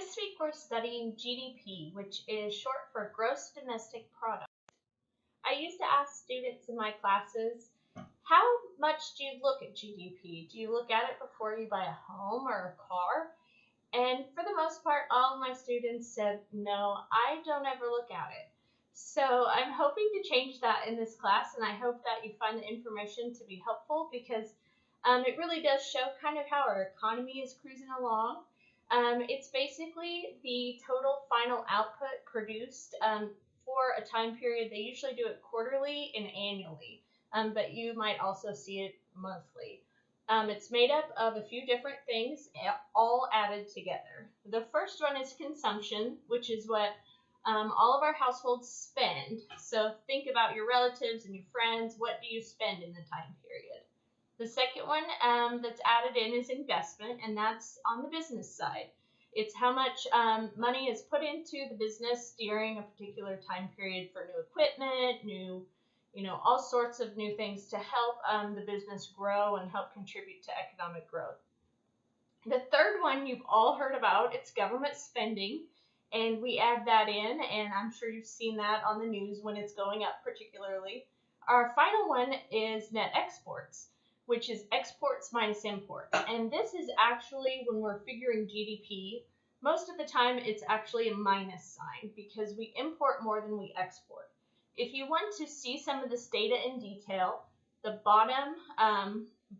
This week we're studying GDP, which is short for Gross Domestic Product. I used to ask students in my classes, how much do you look at GDP? Do you look at it before you buy a home or a car? And for the most part, all of my students said, no, I don't ever look at it. So I'm hoping to change that in this class, and I hope that you find the information to be helpful because it really does show kind of how our economy is cruising along. It's basically the total final output produced for a time period. They usually do it quarterly and annually, but you might also see it monthly. It's made up of a few different things, all added together. The first one is consumption, which is what all of our households spend. So think about your relatives and your friends. What do you spend in the time period? The second one that's added in is investment, and that's on the business side. It's how much money is put into the business during a particular time period for new equipment, all sorts of new things to help the business grow and help contribute to economic growth. The third one you've all heard about, it's government spending, and we add that in, and I'm sure you've seen that on the news when it's going up particularly. Our final one is net exports, which is exports minus imports. And this is actually, when we're figuring GDP, most of the time it's actually a minus sign because we import more than we export. If you want to see some of this data in detail, the bottom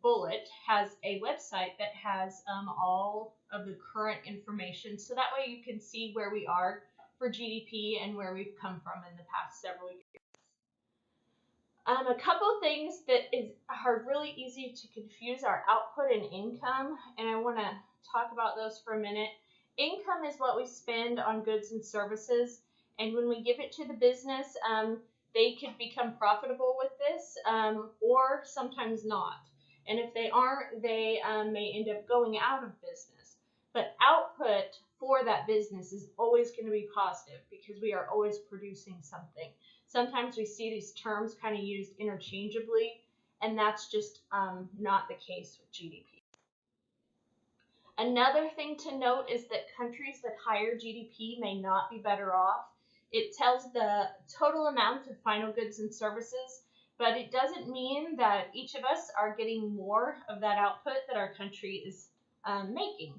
bullet has a website that has all of the current information. So that way you can see where we are for GDP and where we've come from in the past several years. A couple things that are really easy to confuse are output and income, and I want to talk about those for a minute. Income is what we spend on goods and services, and when we give it to the business, they could become profitable with this, or sometimes not. And if they aren't, they may end up going out of business. But output for that business is always going to be positive because we are always producing something. Sometimes we see these terms kind of used interchangeably, and that's just not the case with GDP. Another thing to note is that countries with higher GDP may not be better off. It tells the total amount of final goods and services, but it doesn't mean that each of us are getting more of that output that our country is making.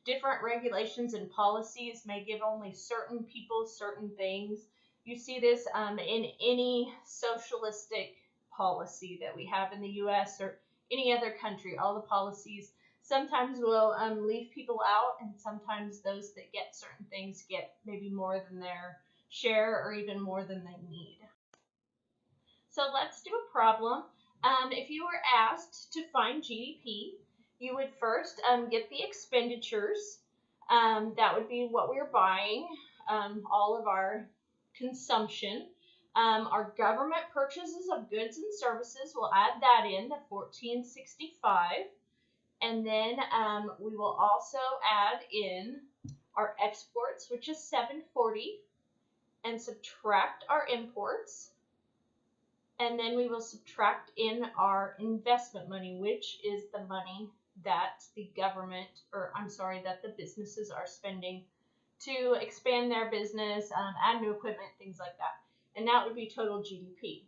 Different regulations and policies may give only certain people certain things. You see this in any socialistic policy that we have in the U.S. or any other country. All the policies sometimes will leave people out, and sometimes those that get certain things get maybe more than their share or even more than they need. So let's do a problem. If you were asked to find GDP, you would first get the expenditures. That would be what we're buying, all of our consumption. Our government purchases of goods and services, we'll add that in, the 1465. And then we will also add in our exports, which is 740, and subtract our imports. And then we will subtract in our investment money, which is the money that the government, that the businesses are spending to expand their business, add new equipment, things like that. And that would be total GDP.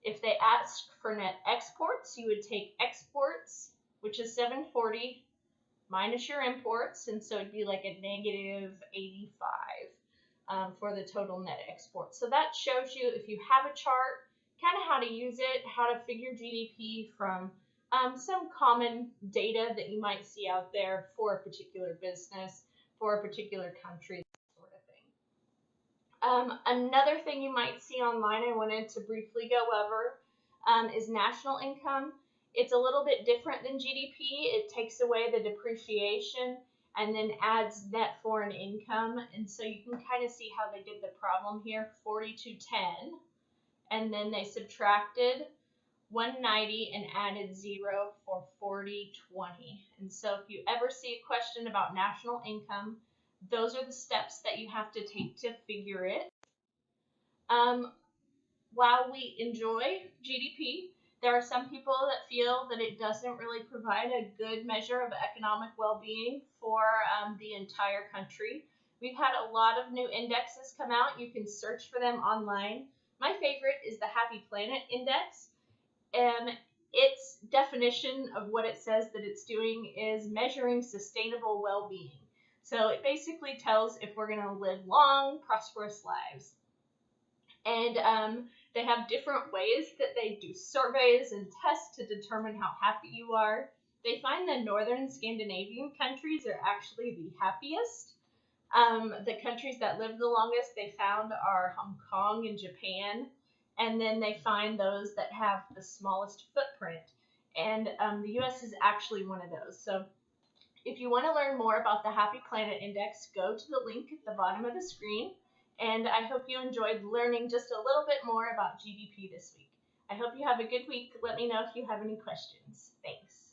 If they ask for net exports, you would take exports, which is 740, minus your imports, and so it'd be like a negative 85 for the total net export. So that shows you, if you have a chart, kind of how to use it, how to figure GDP from some common data that you might see out there for a particular business, for a particular country, that sort of thing. Another thing you might see online I wanted to briefly go over is national income. It's a little bit different than GDP. It takes away the depreciation and then adds net foreign income. And so you can kind of see how they did the problem here, 4210. And then they subtracted 190 and added 0 for 4020. And so if you ever see a question about national income, those are the steps that you have to take to figure it. While we enjoy GDP, there are some people that feel that it doesn't really provide a good measure of economic well-being for the entire country. We've had a lot of new indexes come out. You can search for them online. My favorite is the Happy Planet Index, and its definition of what it says that it's doing is measuring sustainable well-being. So it basically tells if we're going to live long, prosperous lives. And they have different ways that they do surveys and tests to determine how happy you are. They find the northern Scandinavian countries are actually the happiest. The countries that live the longest they found are Hong Kong and Japan. And then they find those that have the smallest footprint. And the US is actually one of those. So if you want to learn more about the Happy Planet Index, go to the link at the bottom of the screen. And I hope you enjoyed learning just a little bit more about GDP this week. I hope you have a good week. Let me know if you have any questions. Thanks.